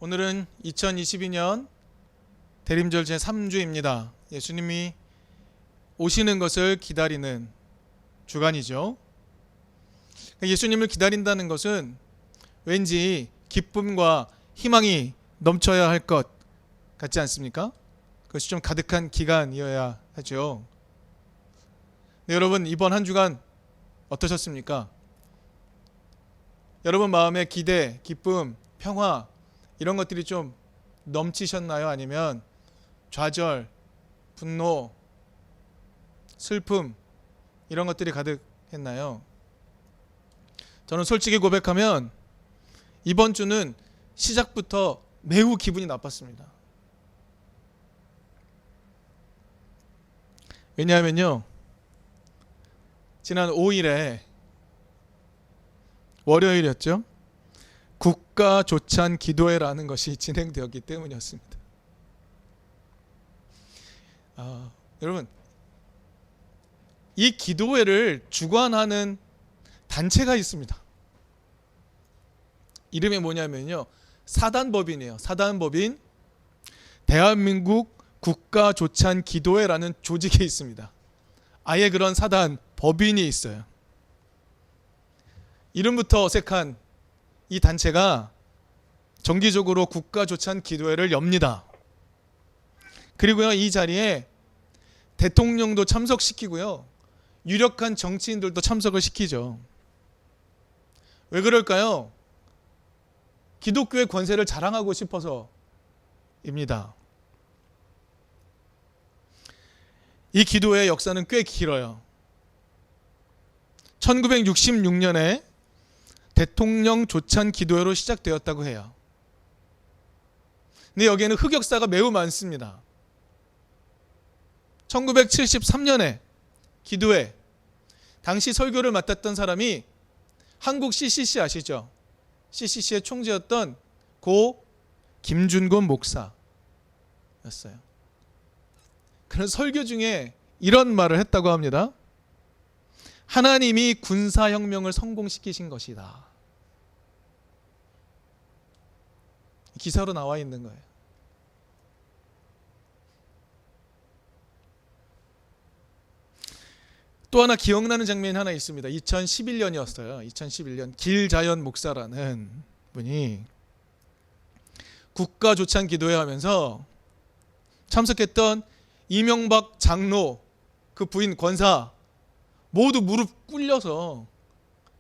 오늘은 2022년 대림절 제3주입니다. 예수님이 오시는 것을 기다리는 주간이죠. 예수님을 기다린다는 것은 왠지 기쁨과 희망이 넘쳐야 할 것 같지 않습니까? 그것이 좀 가득한 기간이어야 하죠. 네, 여러분 이번 한 주간 어떠셨습니까? 여러분 마음에 기대, 기쁨, 평화 이런 것들이 좀 넘치셨나요? 아니면 좌절, 분노, 슬픔 이런 것들이 가득했나요? 저는 솔직히 고백하면 이번 주는 시작부터 매우 기분이 나빴습니다. 왜냐하면요, 지난 5일에 월요일이었죠. 국가조찬 기도회라는 것이 진행되었기 때문이었습니다. 여러분, 이 기도회를 주관하는 단체가 있습니다. 이름이 뭐냐면요, 사단법인이에요. 사단법인 대한민국 국가조찬 기도회라는 조직이 있습니다. 아예 그런 사단 법인이 있어요. 이름부터 어색한 이 단체가 정기적으로 국가조찬 기도회를 엽니다. 그리고요, 이 자리에 대통령도 참석시키고요, 유력한 정치인들도 참석을 시키죠. 왜 그럴까요? 기독교의 권세를 자랑하고 싶어서입니다. 이 기도회의 역사는 꽤 길어요. 1966년에 대통령 조찬 기도회로 시작되었다고 해요. 근데 여기에는 흑역사가 매우 많습니다. 1973년에 기도회, 당시 설교를 맡았던 사람이 한국 CCC 아시죠? CCC의 총재였던 고 김준곤 목사였어요. 그런 설교 중에 이런 말을 했다고 합니다. 하나님이 군사혁명을 성공시키신 것이다. 기사로 나와 있는 거예요. 또 하나 기억나는 장면이 하나 있습니다. 2011년이었어요. 2011년 길자연 목사라는 분이 국가조찬 기도회 하면서 참석했던 이명박 장로, 그 부인 권사 모두 무릎 꿇려서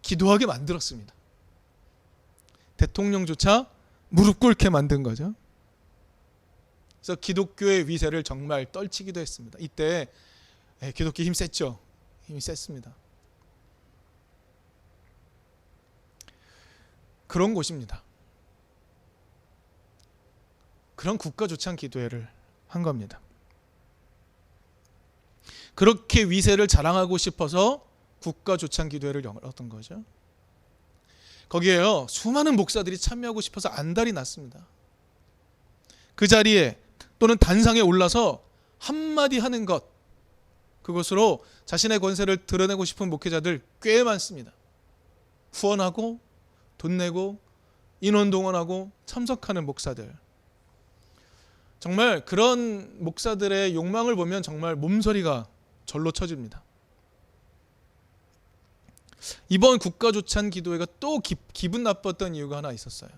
기도하게 만들었습니다. 대통령조차 무릎 꿇게 만든 거죠. 그래서 기독교의 위세를 정말 떨치기도 했습니다. 이때 기독교 힘 셌죠. 힘이 셌습니다. 그런 곳입니다. 그런 국가조찬 기도회를 한 겁니다. 그렇게 위세를 자랑하고 싶어서 국가조찬 기도회를 열었던 거죠. 거기에요, 수많은 목사들이 참여하고 싶어서 안달이 났습니다. 그 자리에 또는 단상에 올라서 한마디 하는 것, 그것으로 자신의 권세를 드러내고 싶은 목회자들 꽤 많습니다. 후원하고 돈 내고 인원 동원하고 참석하는 목사들, 정말 그런 목사들의 욕망을 보면 정말 몸서리가 절로 쳐집니다. 이번 국가조찬 기도회가 또 기분 나빴던 이유가 하나 있었어요.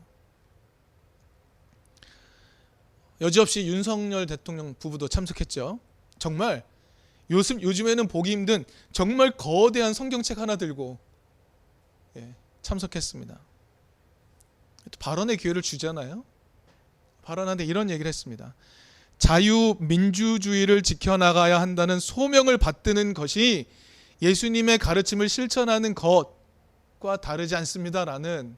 여지없이 윤석열 대통령 부부도 참석했죠. 정말 요즘에는 보기 힘든 정말 거대한 성경책 하나 들고 참석했습니다. 발언의 기회를 주잖아요. 발언하는데 이런 얘기를 했습니다. 자유민주주의를 지켜나가야 한다는 소명을 받드는 것이 예수님의 가르침을 실천하는 것과 다르지 않습니다라는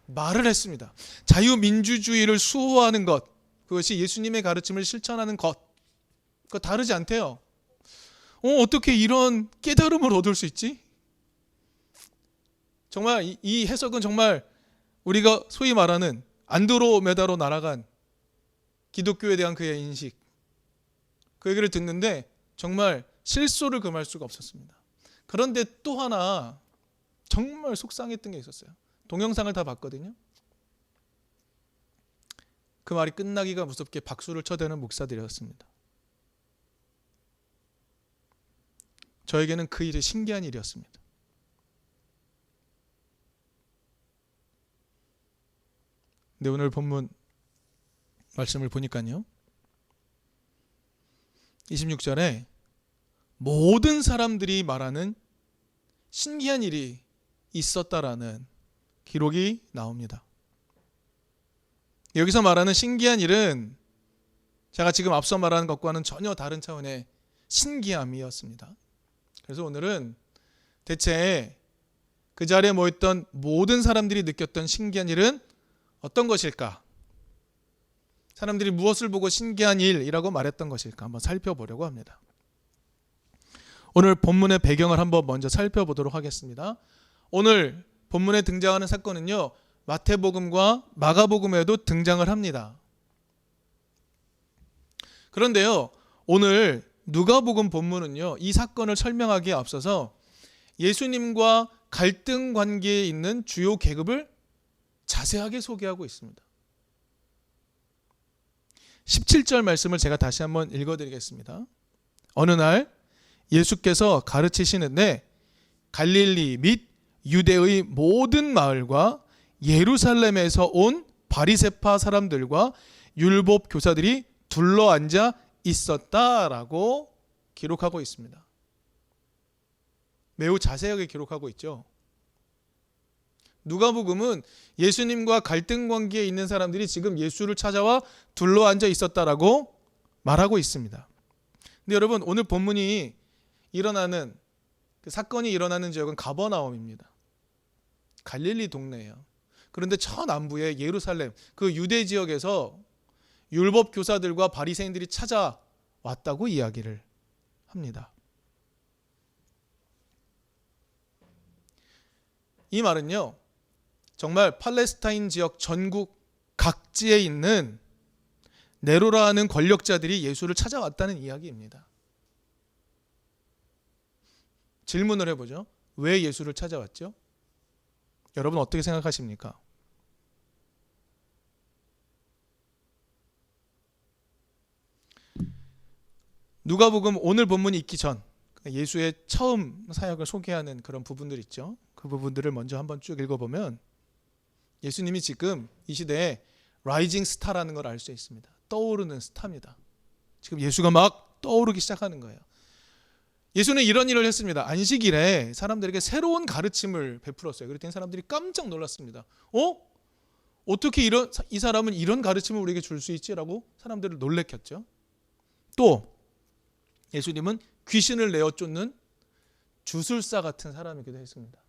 말을 했습니다. 자유민주주의를 수호하는 것, 그것이 예수님의 가르침을 실천하는 것과 다르지 않대요. 어떻게 이런 깨달음을 얻을 수 있지? 정말 이 해석은 정말 우리가 소위 말하는 안드로메다로 날아간 기독교에 대한 그의 인식, 그 얘기를 듣는데 정말 실소를 금할 수가 없었습니다. 그런데 또 하나 정말 속상했던 게 있었어요. 동영상을 다 봤거든요. 그 말이 끝나기가 무섭게 박수를 쳐대는 목사들이었습니다. 저에게는 그 일이 신기한 일이었습니다. 근데 오늘 본문 말씀을 보니까요, 26절에 모든 사람들이 말하는 신기한 일이 있었다라는 기록이 나옵니다. 여기서 말하는 신기한 일은 제가 지금 앞서 말하는 것과는 전혀 다른 차원의 신기함이었습니다. 그래서 오늘은 대체 그 자리에 모였던 모든 사람들이 느꼈던 신기한 일은 어떤 것일까? 사람들이 무엇을 보고 신기한 일이라고 말했던 것일까? 한번 살펴보려고 합니다. 오늘 본문의 배경을 한번 먼저 살펴보도록 하겠습니다. 오늘 본문에 등장하는 사건은요, 마태복음과 마가복음에도 등장을 합니다. 그런데요, 오늘 누가복음 본문은요, 이 사건을 설명하기에 앞서서 예수님과 갈등 관계에 있는 주요 계급을 자세하게 소개하고 있습니다. 17절 말씀을 제가 다시 한번 읽어드리겠습니다. 어느 날 예수께서 가르치시는데 갈릴리 및 유대의 모든 마을과 예루살렘에서 온 바리새파 사람들과 율법 교사들이 둘러앉아 있었다라고 기록하고 있습니다. 매우 자세하게 기록하고 있죠. 누가복음은 예수님과 갈등 관계에 있는 사람들이 지금 예수를 찾아와 둘러앉아 있었다라고 말하고 있습니다. 근데 여러분, 오늘 본문이 일어나는 그 사건이 일어나는 지역은 가버나움입니다. 갈릴리 동네예요. 그런데 저 남부의 예루살렘, 그 유대 지역에서 율법 교사들과 바리새인들이 찾아왔다고 이야기를 합니다. 이 말은요, 정말 팔레스타인 지역 전국 각지에 있는 네로라 하는 권력자들이 예수를 찾아왔다는 이야기입니다. 질문을 해보죠. 왜 예수를 찾아왔죠? 여러분 어떻게 생각하십니까? 누가복음 오늘 본문이 있기 전 예수의 처음 사역을 소개하는 그런 부분들 있죠. 그 부분들을 먼저 한번 쭉 읽어보면 예수님이 지금 이 시대에 라이징 스타라는 걸 알 수 있습니다. 떠오르는 스타입니다. 지금 예수가 막 떠오르기 시작하는 거예요. 예수는 이런 일을 했습니다. 안식일에 사람들에게 새로운 가르침을 베풀었어요. 그랬더니 사람들이 깜짝 놀랐습니다. 어떻게 이 사람은 이런 가르침을 우리에게 줄 수 있지라고 사람들을 놀래켰죠. 또 예수님은 귀신을 내어 쫓는 주술사 같은 사람이기도 했습니다.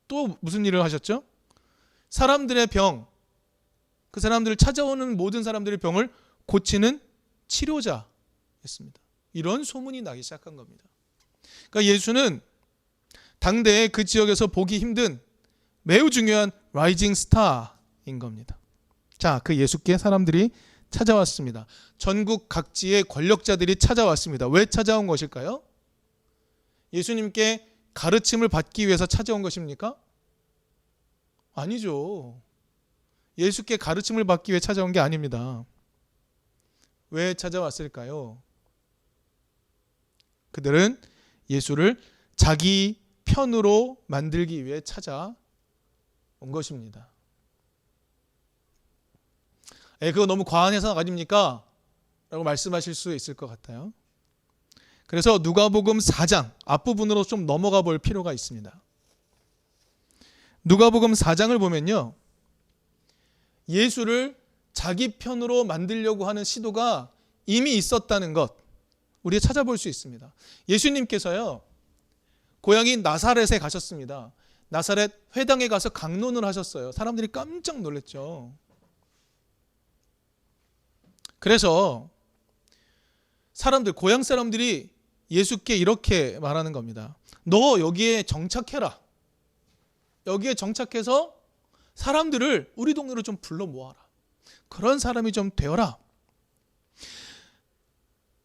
또 무슨 일을 하셨죠? 사람들의 병, 그 사람들을 찾아오는 모든 사람들의 병을 고치는 치료자였습니다. 이런 소문이 나기 시작한 겁니다. 그러니까 예수는 당대의 그 지역에서 보기 힘든 매우 중요한 라이징 스타인 겁니다. 자, 그 예수께 사람들이 찾아왔습니다. 전국 각지의 권력자들이 찾아왔습니다. 왜 찾아온 것일까요? 예수님께 가르침을 받기 위해서 찾아온 것입니까? 아니죠. 예수께 가르침을 받기 위해 찾아온 게 아닙니다. 왜 찾아왔을까요? 그들은 예수를 자기 편으로 만들기 위해 찾아온 것입니다. 그거 너무 과한 해석 아닙니까? 라고 말씀하실 수 있을 것 같아요. 그래서 누가복음 4장 앞부분으로 좀 넘어가 볼 필요가 있습니다. 누가복음 4장을 보면요, 예수를 자기 편으로 만들려고 하는 시도가 이미 있었다는 것 우리가 찾아볼 수 있습니다. 예수님께서요, 고향인 나사렛에 가셨습니다. 나사렛 회당에 가서 강론을 하셨어요. 사람들이 깜짝 놀랐죠. 그래서 고향 사람들이 예수께 이렇게 말하는 겁니다. 너 여기에 정착해라. 여기에 정착해서 사람들을 우리 동네로 좀 불러 모아라. 그런 사람이 좀 되어라.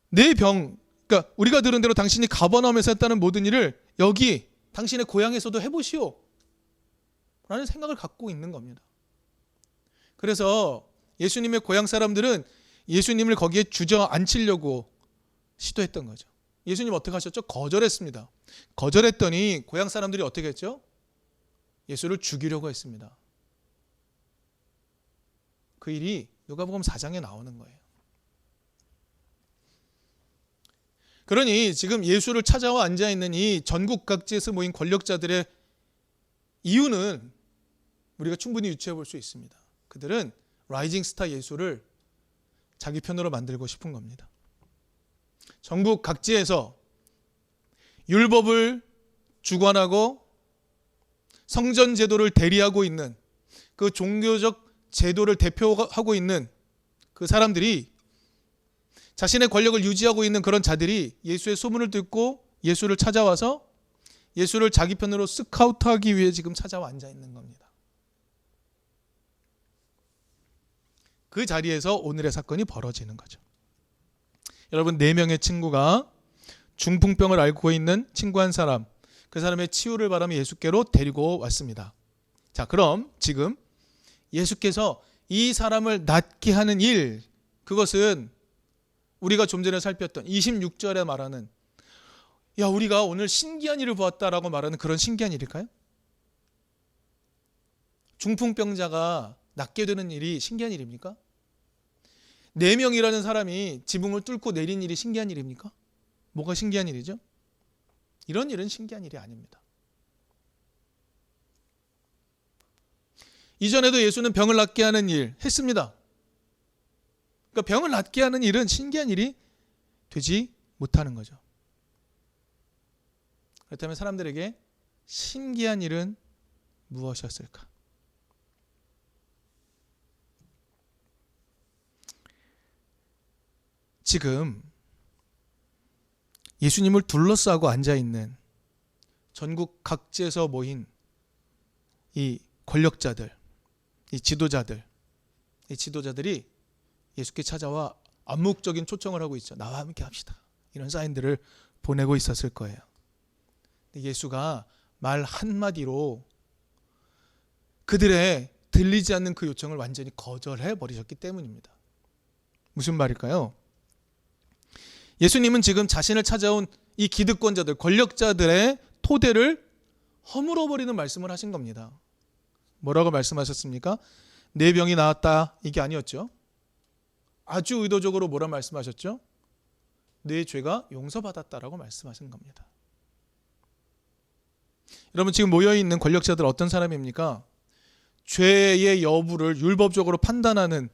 내 병, 그러니까 우리가 들은 대로 당신이 가버나움에서 했다는 모든 일을 여기 당신의 고향에서도 해보시오. 라는 생각을 갖고 있는 겁니다. 그래서 예수님의 고향 사람들은 예수님을 거기에 주저앉히려고 시도했던 거죠. 예수님 어떻게 하셨죠? 거절했습니다. 거절했더니 고향 사람들이 어떻게 했죠? 예수를 죽이려고 했습니다. 그 일이 누가복음 4장에 나오는 거예요. 그러니 지금 예수를 찾아와 앉아있는 이 전국 각지에서 모인 권력자들의 이유는 우리가 충분히 유추해 볼 수 있습니다. 그들은 라이징 스타 예수를 자기 편으로 만들고 싶은 겁니다. 전국 각지에서 율법을 주관하고 성전 제도를 대리하고 있는 그 종교적 제도를 대표하고 있는 그 사람들이, 자신의 권력을 유지하고 있는 그런 자들이 예수의 소문을 듣고 예수를 찾아와서 예수를 자기 편으로 스카우트하기 위해 지금 찾아와 앉아 있는 겁니다. 그 자리에서 오늘의 사건이 벌어지는 거죠. 여러분, 4명의 친구가 중풍병을 앓고 있는 친구 한 사람, 그 사람의 치유를 바라며 예수께로 데리고 왔습니다. 자, 그럼 지금 예수께서 이 사람을 낫게 하는 일, 그것은 우리가 좀 전에 살폈던 26절에 말하는, 야, 우리가 오늘 신기한 일을 보았다라고 말하는 그런 신기한 일일까요? 중풍병자가 낫게 되는 일이 신기한 일입니까? 4명이라는 사람이 지붕을 뚫고 내린 일이 신기한 일입니까? 뭐가 신기한 일이죠? 이런 일은 신기한 일이 아닙니다. 이전에도 예수는 병을 낫게 하는 일 했습니다. 그러니까 병을 낫게 하는 일은 신기한 일이 되지 못하는 거죠. 그렇다면 사람들에게 신기한 일은 무엇이었을까? 지금 예수님을 둘러싸고 앉아있는 전국 각지에서 모인 이 권력자들, 이 지도자들이 예수께 찾아와 암묵적인 초청을 하고 있죠. 나와 함께 합시다. 이런 사인들을 보내고 있었을 거예요. 예수가 말 한마디로 그들의 들리지 않는 그 요청을 완전히 거절해 버리셨기 때문입니다. 무슨 말일까요? 예수님은 지금 자신을 찾아온 이 기득권자들, 권력자들의 토대를 허물어버리는 말씀을 하신 겁니다. 뭐라고 말씀하셨습니까? 내 병이 나았다, 이게 아니었죠. 아주 의도적으로 뭐라 말씀하셨죠? 내 죄가 용서받았다라고 말씀하신 겁니다. 여러분, 지금 모여있는 권력자들 어떤 사람입니까? 죄의 여부를 율법적으로 판단하는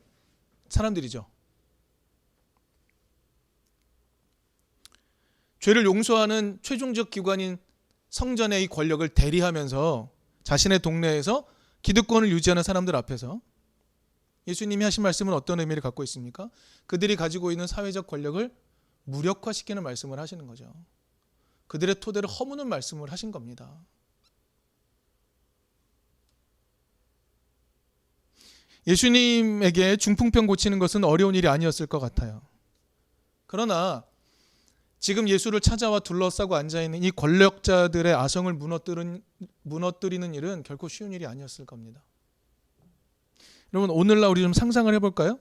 사람들이죠. 죄를 용서하는 최종적 기관인 성전의 이 권력을 대리하면서 자신의 동네에서 기득권을 유지하는 사람들 앞에서 예수님이 하신 말씀은 어떤 의미를 갖고 있습니까? 그들이 가지고 있는 사회적 권력을 무력화시키는 말씀을 하시는 거죠. 그들의 토대를 허무는 말씀을 하신 겁니다. 예수님에게 중풍병 고치는 것은 어려운 일이 아니었을 것 같아요. 그러나 지금 예수를 찾아와 둘러싸고 앉아있는 이 권력자들의 아성을 무너뜨리는 일은 결코 쉬운 일이 아니었을 겁니다. 여러분, 오늘날 우리 좀 상상을 해볼까요?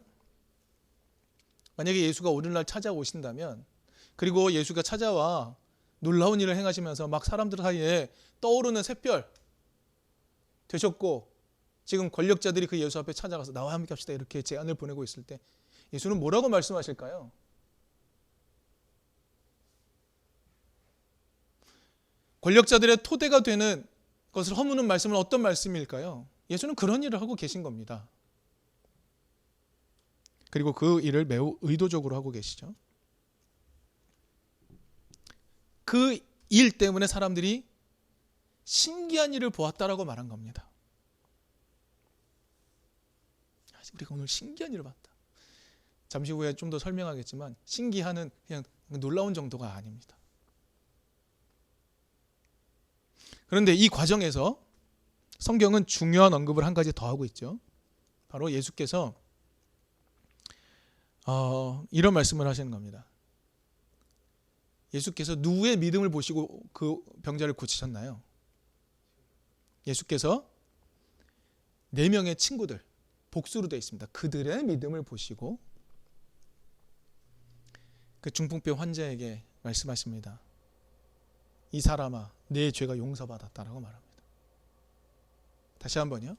만약에 예수가 오늘날 찾아오신다면, 그리고 예수가 찾아와 놀라운 일을 행하시면서 막 사람들 사이에 떠오르는 샛별 되셨고, 지금 권력자들이 그 예수 앞에 찾아가서 나와 함께 합시다 이렇게 제안을 보내고 있을 때 예수는 뭐라고 말씀하실까요? 권력자들의 토대가 되는 것을 허무는 말씀은 어떤 말씀일까요? 예수는 그런 일을 하고 계신 겁니다. 그리고 그 일을 매우 의도적으로 하고 계시죠. 그 일 때문에 사람들이 신기한 일을 보았다라고 말한 겁니다. 우리가 오늘 신기한 일을 봤다. 잠시 후에 좀 더 설명하겠지만 신기한은 그냥 놀라운 정도가 아닙니다. 그런데 이 과정에서 성경은 중요한 언급을 한 가지 더 하고 있죠. 바로 예수께서 이런 말씀을 하시는 겁니다. 예수께서 누구의 믿음을 보시고 그 병자를 고치셨나요? 예수께서 4명의 친구들, 복수로 되어 있습니다. 그들의 믿음을 보시고 그 중풍병 환자에게 말씀하십니다. 이 사람아, 내 죄가 용서받았다라고 말합니다. 다시 한번요.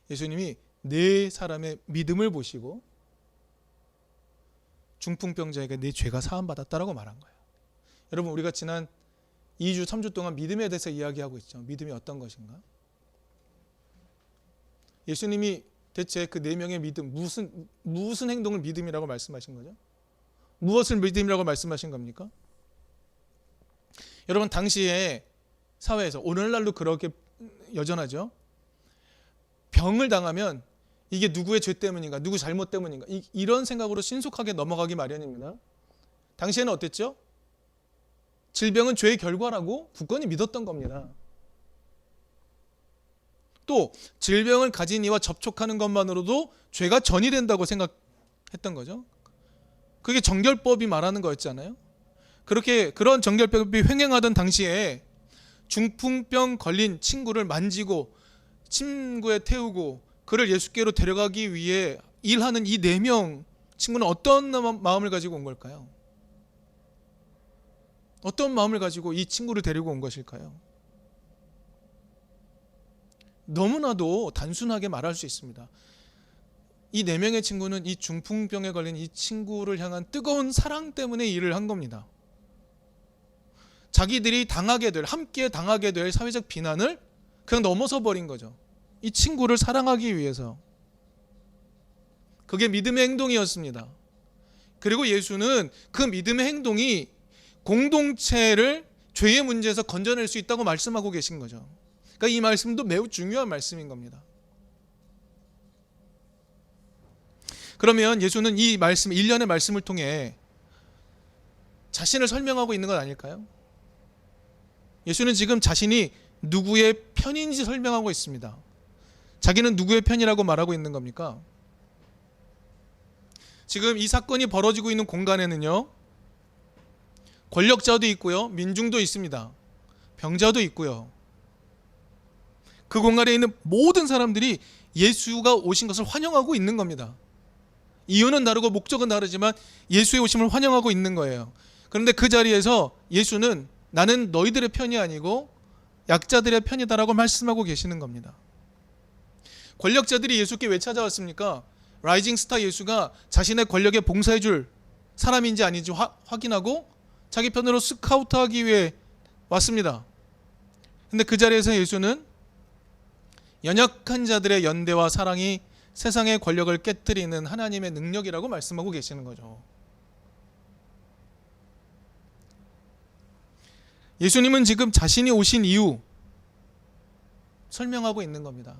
예수님이 네 사람의 믿음을 보시고 중풍병자에게 내 죄가 사함받았다라고 말한 거예요. 여러분, 우리가 지난 2주, 3주 동안 믿음에 대해서 이야기하고 있죠. 믿음이 어떤 것인가? 예수님이 대체 그 4명의 믿음, 무슨 행동을 믿음이라고 말씀하신 거죠? 무엇을 믿음이라고 말씀하신 겁니까? 여러분, 당시에 사회에서, 오늘날도 그렇게 여전하죠. 병을 당하면 이게 누구의 죄 때문인가, 누구 잘못 때문인가, 이런 생각으로 신속하게 넘어가기 마련입니다. 당시에는 어땠죠? 질병은 죄의 결과라고 굳건히 믿었던 겁니다. 또 질병을 가진 이와 접촉하는 것만으로도 죄가 전이 된다고 생각했던 거죠. 그게 정결법이 말하는 거였잖아요. 그런 정결법이 횡행하던 당시에 중풍병 걸린 친구를 만지고 침구에 태우고 그를 예수께로 데려가기 위해 일하는 이 4명 친구는 어떤 마음을 가지고 온 걸까요? 어떤 마음을 가지고 이 친구를 데리고 온 것일까요? 너무나도 단순하게 말할 수 있습니다. 이 4명의 친구는 이 중풍병에 걸린 이 친구를 향한 뜨거운 사랑 때문에 일을 한 겁니다. 자기들이 함께 당하게 될 사회적 비난을 그냥 넘어서 버린 거죠. 이 친구를 사랑하기 위해서. 그게 믿음의 행동이었습니다. 그리고 예수는 그 믿음의 행동이 공동체를 죄의 문제에서 건져낼 수 있다고 말씀하고 계신 거죠. 그러니까 이 말씀도 매우 중요한 말씀인 겁니다. 그러면 예수는 이 말씀, 일련의 말씀을 통해 자신을 설명하고 있는 건 아닐까요? 예수는 지금 자신이 누구의 편인지 설명하고 있습니다. 자기는 누구의 편이라고 말하고 있는 겁니까? 지금 이 사건이 벌어지고 있는 공간에는요, 권력자도 있고요, 민중도 있습니다. 병자도 있고요. 그 공간에 있는 모든 사람들이 예수가 오신 것을 환영하고 있는 겁니다. 이유는 다르고 목적은 다르지만 예수의 오심을 환영하고 있는 거예요. 그런데 그 자리에서 예수는 나는 너희들의 편이 아니고 약자들의 편이다라고 말씀하고 계시는 겁니다. 권력자들이 예수께 왜 찾아왔습니까? 라이징 스타 예수가 자신의 권력에 봉사해줄 사람인지 아닌지 확인하고 자기 편으로 스카우트하기 위해 왔습니다. 근데 그 자리에서 예수는 연약한 자들의 연대와 사랑이 세상의 권력을 깨뜨리는 하나님의 능력이라고 말씀하고 계시는 거죠. 예수님은 지금 자신이 오신 이유 설명하고 있는 겁니다.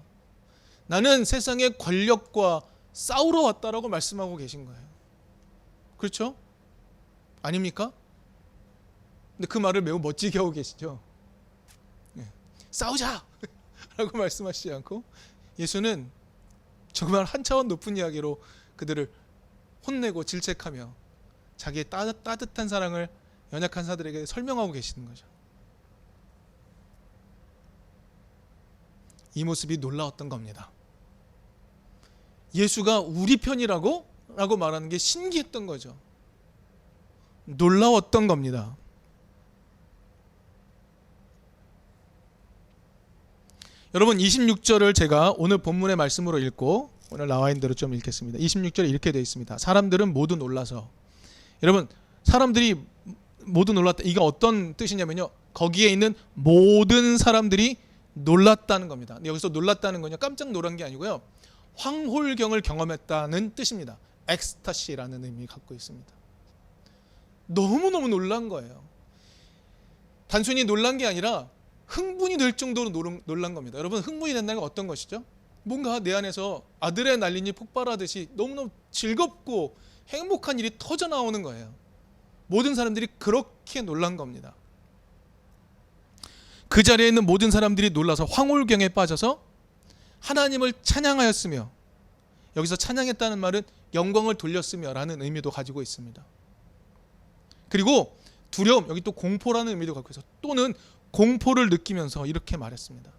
나는 세상의 권력과 싸우러 왔다라고 말씀하고 계신 거예요. 그렇죠? 아닙니까? 근데 그 말을 매우 멋지게 하고 계시죠. 싸우자! 라고 말씀하시지 않고 예수는 정말 한 차원 높은 이야기로 그들을 혼내고 질책하며 자기의 따뜻한 사랑을 연약한 자들에게 설명하고 계시는 거죠. 이 모습이 놀라웠던 겁니다. 예수가 우리 편이라고? 라고 말하는 게 신기했던 거죠. 놀라웠던 겁니다. 여러분, 26절을 제가 오늘 본문의 말씀으로 읽고 오늘 나와 있는 대로 좀 읽겠습니다. 26절에 이렇게 되어 있습니다. 사람들은 모두 놀라서. 여러분, 사람들이 모두 놀랐다. 이게 어떤 뜻이냐면요, 거기에 있는 모든 사람들이 놀랐다는 겁니다. 여기서 놀랐다는 건요, 깜짝 놀란 게 아니고요, 황홀경을 경험했다는 뜻입니다. 엑스타시라는 의미 갖고 있습니다. 너무너무 놀란 거예요. 단순히 놀란 게 아니라 흥분이 될 정도로 놀란 겁니다. 여러분, 흥분이 된다는 건 어떤 것이죠? 뭔가 내 안에서 아드레날린이 폭발하듯이 너무너무 즐겁고 행복한 일이 터져 나오는 거예요. 모든 사람들이 그렇게 놀란 겁니다. 그 자리에 있는 모든 사람들이 놀라서 황홀경에 빠져서 하나님을 찬양하였으며, 여기서 찬양했다는 말은 영광을 돌렸으며 라는 의미도 가지고 있습니다. 그리고 두려움, 여기 또 공포라는 의미도 갖고 있어서 또는 공포를 느끼면서 이렇게 말했습니다.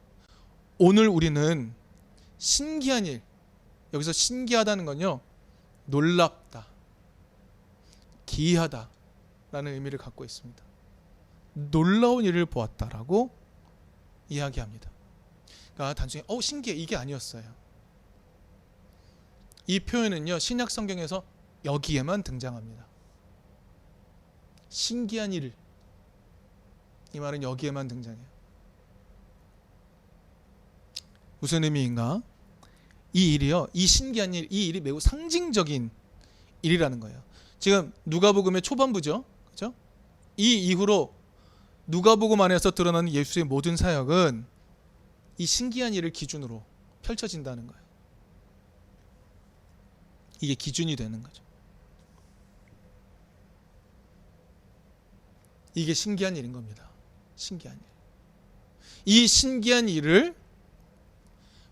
오늘 우리는 신기한 일, 여기서 신기하다는 건요, 놀랍다, 기이하다 라는 의미를 갖고 있습니다. 놀라운 일을 보았다라고 이야기합니다. 그러니까 단순히 신기해 이게 아니었어요. 이 표현은요, 신약 성경에서 여기에만 등장합니다. 신기한 일, 이 말은 여기에만 등장해요. 무슨 의미인가? 이 일이요, 이 신기한 일, 이 일이 매우 상징적인 일이라는 거예요. 지금 누가복음의 초반부죠, 그렇죠? 이 이후로 누가복음 안에서 드러나는 예수의 모든 사역은 이 신기한 일을 기준으로 펼쳐진다는 거예요. 이게 기준이 되는 거죠. 이게 신기한 일인 겁니다. 신기한 일. 이 신기한 일을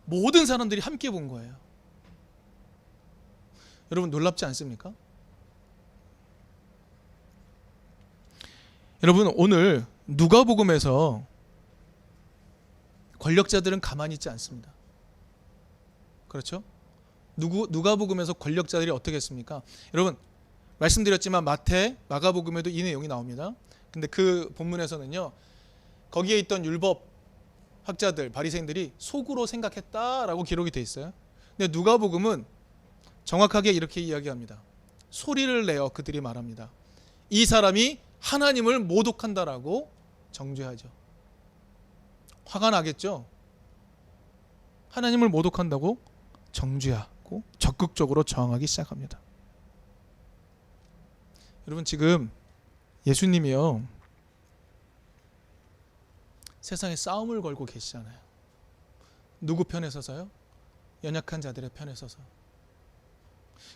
모든 사람들이 함께 본 거예요. 여러분 놀랍지 않습니까? 여러분 오늘 누가복음에서 권력자들은 가만히 있지 않습니다. 그렇죠? 누가복음에서 권력자들이 어떻게 했습니까? 여러분 말씀드렸지만 마태, 마가복음에도 이 내용이 나옵니다. 근데 그 본문에서는요, 거기에 있던 율법 학자들, 바리새인들이 속으로 생각했다라고 기록이 돼 있어요. 근데 누가복음은 정확하게 이렇게 이야기합니다. 소리를 내어 그들이 말합니다. 이 사람이 하나님을 모독한다라고 정죄하죠. 화가 나겠죠? 하나님을 모독한다고 정죄하고 적극적으로 저항하기 시작합니다. 여러분 지금 예수님이요, 세상에 싸움을 걸고 계시잖아요. 누구 편에 서서요? 연약한 자들의 편에 서서.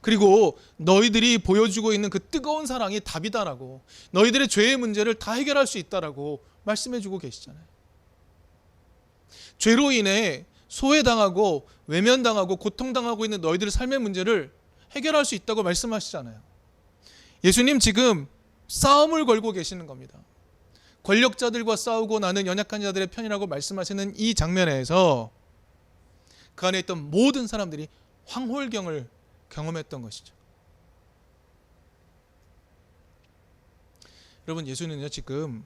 그리고 너희들이 보여주고 있는 그 뜨거운 사랑이 답이다라고, 너희들의 죄의 문제를 다 해결할 수 있다라고 말씀해주고 계시잖아요. 죄로 인해 소외당하고 외면당하고 고통당하고 있는 너희들의 삶의 문제를 해결할 수 있다고 말씀하시잖아요. 예수님 지금 싸움을 걸고 계시는 겁니다. 권력자들과 싸우고 나는 연약한 자들의 편이라고 말씀하시는 이 장면에서 그 안에 있던 모든 사람들이 황홀경을 경험했던 것이죠. 여러분 예수는요 지금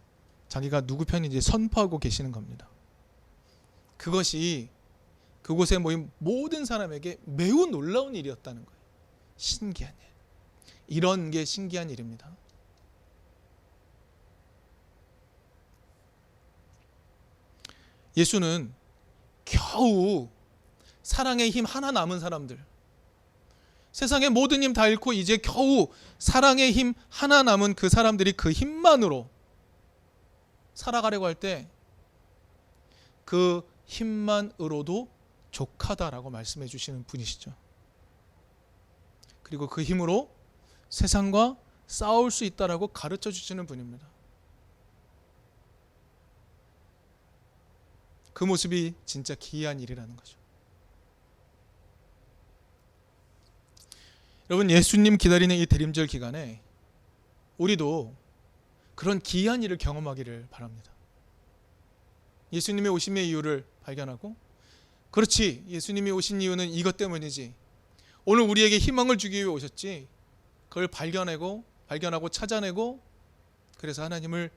자기가 누구 편인지 선포하고 계시는 겁니다. 그것이 그곳에 모인 모든 사람에게 매우 놀라운 일이었다는 거예요. 신기한 일. 이런 게 신기한 일입니다. 예수는 겨우 사랑의 힘 하나 남은 사람들, 세상의 모든 힘 다 잃고 이제 겨우 사랑의 힘 하나 남은 그 사람들이 그 힘만으로 살아가려고 할 때 그 힘만으로도 족하다라고 말씀해 주시는 분이시죠. 그리고 그 힘으로 세상과 싸울 수 있다라고 가르쳐 주시는 분입니다. 그 모습이 진짜 기이한 일이라는 거죠. 여러분 예수님 기다리는 이 대림절 기간에 우리도 그런 기이한 일을 경험하기를 바랍니다. 예수님의 오심의 이유를 발견하고, 그렇지 예수님이 오신 이유는 이것 때문이지, 오늘 우리에게 희망을 주기 위해 오셨지, 그걸 발견하고 찾아내고 그래서 하나님을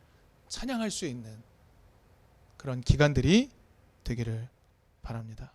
찬양할 수 있는 그런 기간들이 되기를 바랍니다.